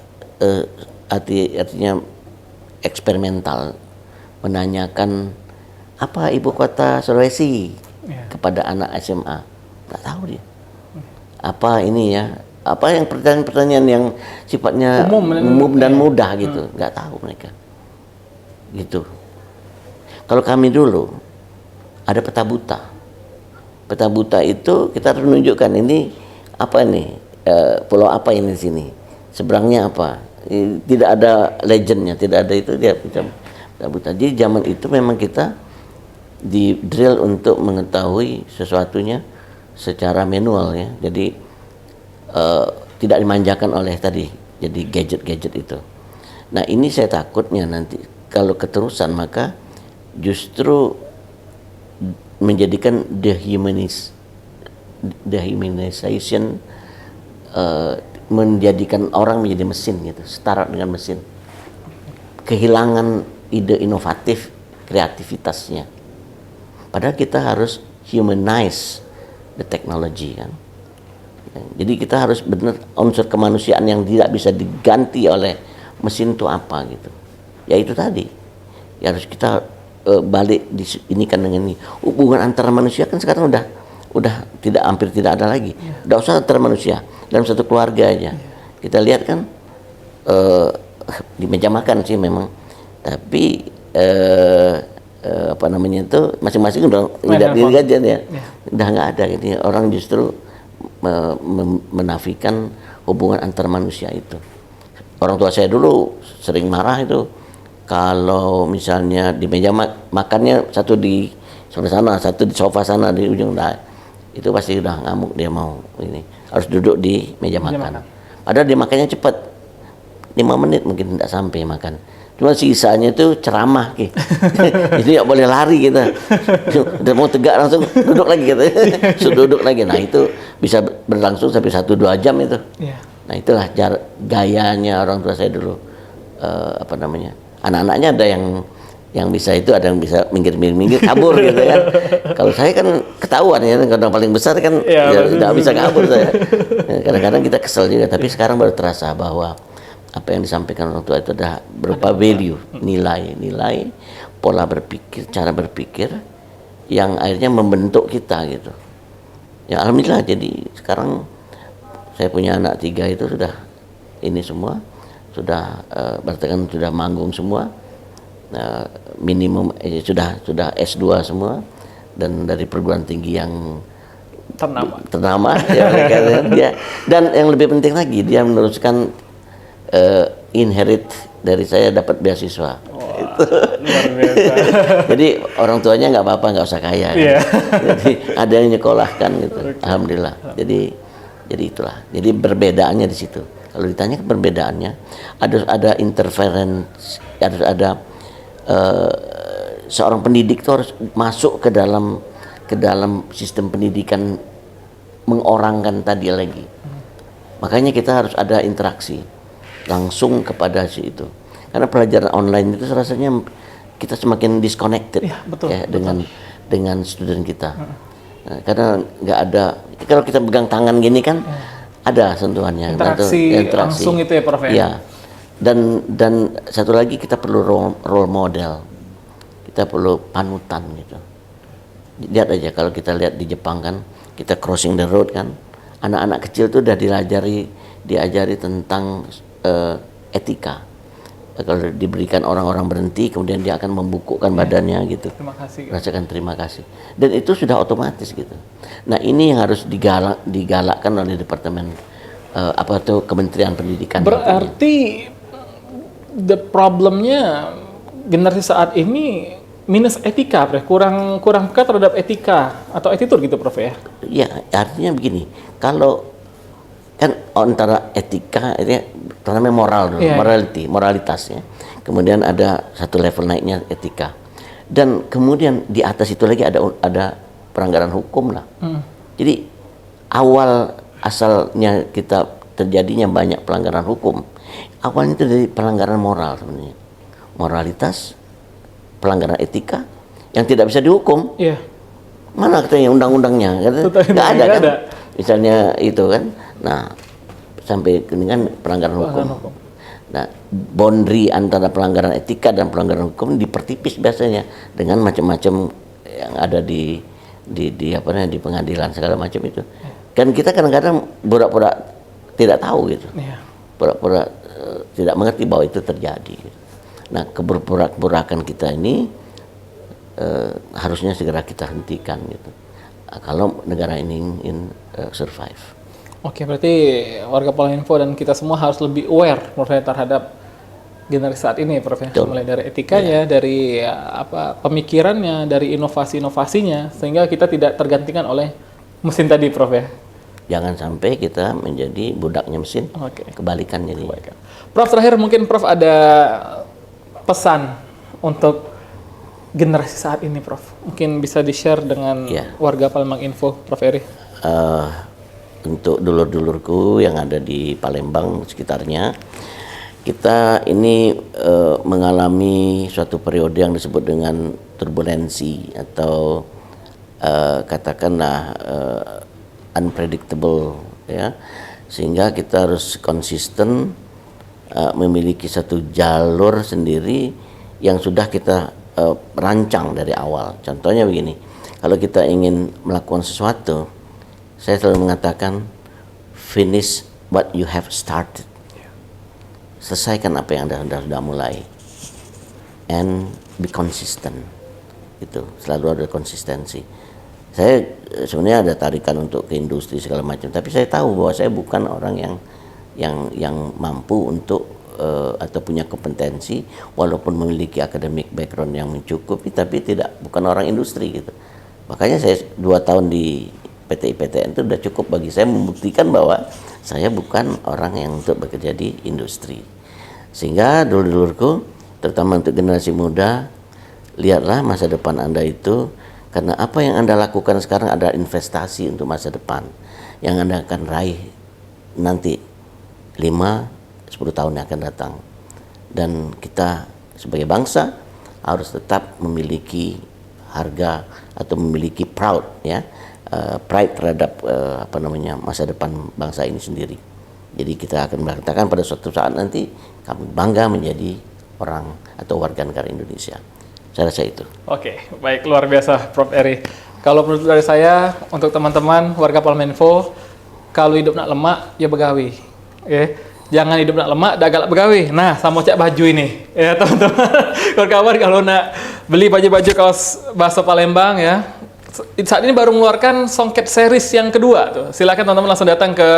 artinya eksperimental menanyakan apa ibu kota Sulawesi kepada anak SMA, nggak tahu dia. Apa ini ya? Apa yang pertanyaan-pertanyaan yang sifatnya umum dan mudah gitu, nggak tahu mereka. Gitu. Kalau kami dulu ada peta buta. Peta buta itu kita harus menunjukkan ini apa nih, pulau apa ini di sini, seberangnya apa. Tidak ada legendnya, tidak ada itu, dia peta buta. Jadi zaman itu memang kita di drill untuk mengetahui sesuatunya secara manual ya. Jadi tidak dimanjakan oleh tadi jadi gadget-gadget itu. Nah, ini saya takutnya nanti kalau keterusan maka justru menjadikan dehumanization, menjadikan orang menjadi mesin gitu, setara dengan mesin. Kehilangan ide inovatif, kreativitasnya. Padahal kita harus humanize the technology kan. Jadi kita harus benar unsur kemanusiaan yang tidak bisa diganti oleh mesin itu apa gitu. Ya itu tadi. Ya harus kita balik di ini kan dengan ini. Hubungan antara manusia kan sekarang udah hampir tidak ada lagi. Udah usah antara manusia, dalam satu keluarga aja. Kita lihat kan di meja makan sih memang. Tapi masing-masing udah tidak diri aja ya. Udah nggak ada ini, orang justru menafikan hubungan antar manusia itu. Orang tua saya dulu sering marah itu kalau misalnya di meja makannya satu di sebelah sana, satu di sofa sana di ujung, itu pasti udah ngamuk, dia mau ini harus duduk di meja makan. Padahal dia makannya cepat, 5 menit mungkin tidak sampai makan. Cuma sisanya itu ceramah gitu. Jadi nggak boleh lari kita. Udah mau tegak langsung duduk lagi gitu. Duduk lagi. Nah, itu bisa berlangsung sampai 1-2 jam itu. Nah, itulah gayanya orang tua saya dulu. Anak-anaknya ada yang bisa itu, ada yang bisa minggir kabur gitu kan. Kalau saya kan ketahuan ya, karena paling besar kan tidak bisa kabur saya. Kadang-kadang kita kesel juga, tapi sekarang baru terasa bahwa apa yang disampaikan orang tua itu adalah berupa value, nilai, pola berpikir, cara berpikir yang akhirnya membentuk kita gitu. Ya alhamdulillah, jadi sekarang saya punya anak 3 itu sudah ini semua, sudah berarti kan sudah manggung semua, minimum sudah S2 semua, dan dari perguruan tinggi yang ternama ya, dia, dan yang lebih penting lagi dia meneruskan inherit dari saya, dapat beasiswa. Luar biasa. Jadi orang tuanya nggak apa-apa, nggak usah kaya. Jadi ada yang nyekolahkan gitu. Alhamdulillah. Jadi itulah. Jadi perbedaannya di situ. Kalau ditanya perbedaannya, ada interference, harus ada seorang pendidik itu harus masuk ke dalam sistem pendidikan, mengorangkan tadi lagi. Makanya kita harus ada interaksi langsung kepada si itu. Karena pelajaran online itu rasanya kita semakin disconnected dengan student kita. Nah, karena nggak ada, kalau kita pegang tangan gini kan ada sentuhannya, interaksi langsung itu ya Prof. Ya. Dan satu lagi, kita perlu role model, kita perlu panutan gitu. Lihat aja kalau kita lihat di Jepang kan, kita crossing the road kan, anak-anak kecil itu udah diajari tentang etika. Kalau diberikan orang-orang berhenti, kemudian dia akan membungkukkan badannya gitu. Terima kasih. Rasakan terima kasih. Dan itu sudah otomatis gitu. Nah ini yang harus digalakkan oleh Departemen Kementerian Pendidikan. Berarti the problemnya generasi saat ini minus etika, Prof. Kurang peka terhadap etika atau attitude gitu, Prof ya? Ya, artinya begini. Kalau kan antara etika itu namanya moral dulu, moralitas ya. Kemudian ada satu level naiknya etika. Dan kemudian di atas itu lagi ada pelanggaran hukum lah. Jadi asalnya kita terjadinya banyak pelanggaran hukum. Awalnya itu dari pelanggaran moral sebenarnya. Moralitas, pelanggaran etika yang tidak bisa dihukum. Iya. Mana katanya undang-undangnya? Nggak ada kan? Misalnya itu kan. Nah, sampai dengan pelanggaran hukum. Nah, boundary antara pelanggaran etika dan pelanggaran hukum dipertipis biasanya dengan macam-macam yang ada di pengadilan segala macam itu. Kan kita kadang-kadang pura-pura tidak tahu gitu. Pura-pura tidak mengerti bahwa itu terjadi. Nah, keberpura-purakan kita ini harusnya segera kita hentikan gitu. Kalau negara ini ingin survive. Oke, berarti warga Polanginfo dan kita semua harus lebih aware menurut saya terhadap generasi saat ini, Prof ya. Mulai dari etikanya, dari pemikirannya, dari inovasi-inovasinya, sehingga kita tidak tergantikan oleh mesin tadi, Prof ya. Jangan sampai kita menjadi budaknya mesin. Kebalikan jadi. Prof, terakhir mungkin Prof ada pesan untuk generasi saat ini, Prof. Mungkin bisa di-share dengan warga Palembang Info, Prof Eri. Untuk dulur-dulurku yang ada di Palembang sekitarnya, kita ini mengalami suatu periode yang disebut dengan turbulensi atau katakanlah unpredictable ya, sehingga kita harus konsisten memiliki satu jalur sendiri yang sudah kita rancang dari awal. Contohnya begini, kalau kita ingin melakukan sesuatu, saya selalu mengatakan finish what you have started. Selesaikan apa yang Anda sudah mulai, and be consistent. Itu selalu ada konsistensi. Saya sebenarnya ada tarikan untuk ke industri segala macam, tapi saya tahu bahwa saya bukan orang yang mampu untuk atau punya kompetensi, walaupun memiliki academic background yang mencukupi, tapi bukan orang industri gitu. Makanya saya 2 tahun di PT IPTN itu sudah cukup bagi saya membuktikan bahwa saya bukan orang yang untuk bekerja di industri. Sehingga dulur-dulurku, terutama untuk generasi muda, lihatlah masa depan Anda itu, karena apa yang Anda lakukan sekarang adalah investasi untuk masa depan yang Anda akan raih nanti 5-10 tahun yang akan datang. Dan kita sebagai bangsa harus tetap memiliki harga atau memiliki pride terhadap masa depan bangsa ini sendiri. Jadi kita akan mengatakan pada suatu saat nanti kami bangga menjadi orang atau warga negara Indonesia. Saya rasa itu. Oke, baik, luar biasa Prof Eri. Kalau menurut dari saya, untuk teman-teman warga Palembang, kalau hidup nak lemak ya begawi. Jangan hidup nak lemak, dah galak begawi. Nah, sama cak baju ini. Ya teman-teman, kawan-kawan, kalau nak beli baju-baju kaos bahasa Palembang ya, saat ini baru mengeluarkan songket series yang kedua tuh. Silakan teman-teman langsung datang ke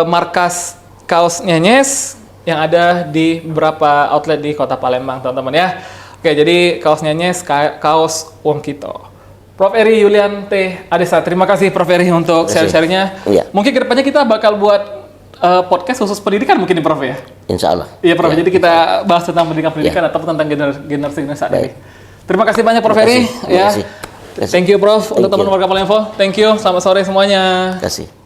markas kaos Nyenyes yang ada di beberapa outlet di Kota Palembang, teman-teman ya. Oke, jadi kaos Nyenyes, kaos Wong Kito. Prof Eri Yulian T. Adesa, terima kasih Prof Eri untuk share-share-nya. Mungkin kedepannya kita bakal buat podcast khusus pendidikan mungkin nih Prof ya? Insya Allah. Iya Prof, jadi kita bahas tentang pendidikan ataupun tentang generasi saat ini. Terima kasih banyak Prof Eri. Ya. Thank you Prof untuk teman warga Palembang. Thank you. Selamat sore semuanya. Terima kasih.